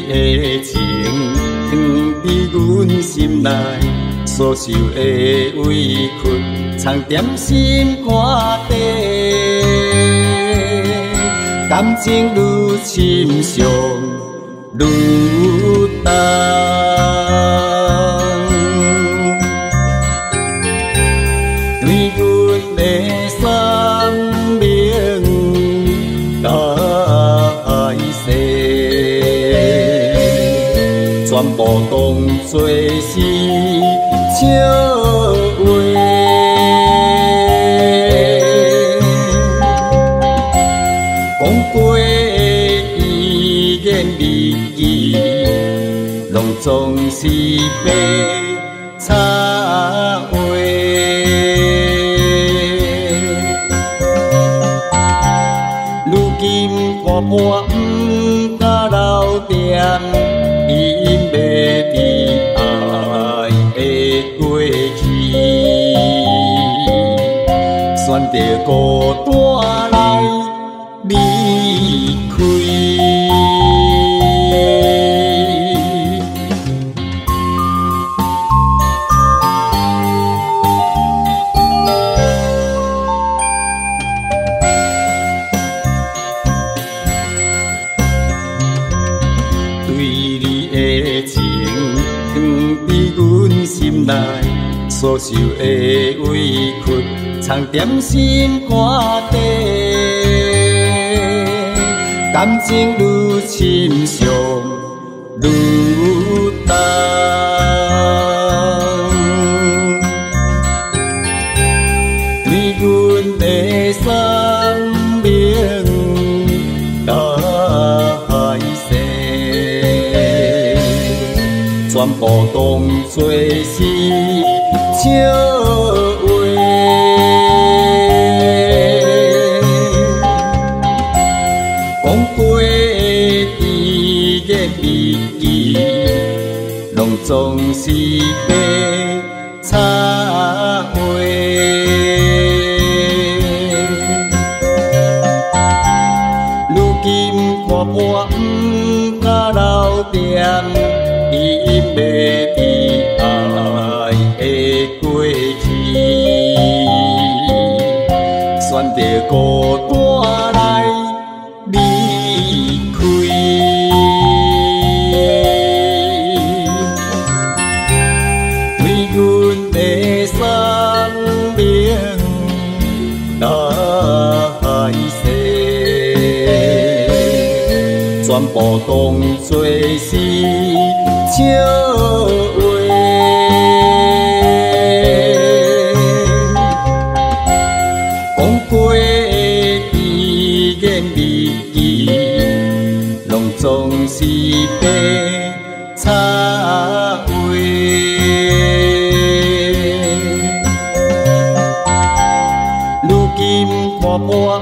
的情藏伫阮心内，所受的委屈藏踮心肝底，感情愈深伤愈重。对阮的生命来世，全部当作是笑话。讲过伊言日记，拢总是白插话。如今看破不敢留恋，因袂伫爱的过去，选择孤单来离开。心内所受的委屈，藏踮心肝底，感情愈深伤愈重。对阮的生命来世，全部当作是笑话。讲过伊言日记，拢总是白插话。如今看破不敢留恋，因袂伫爱的过去，选择孤单来离开。对阮的生命来世，全部当作是笑话。讲过伊言日记，拢总是白插话。如今看破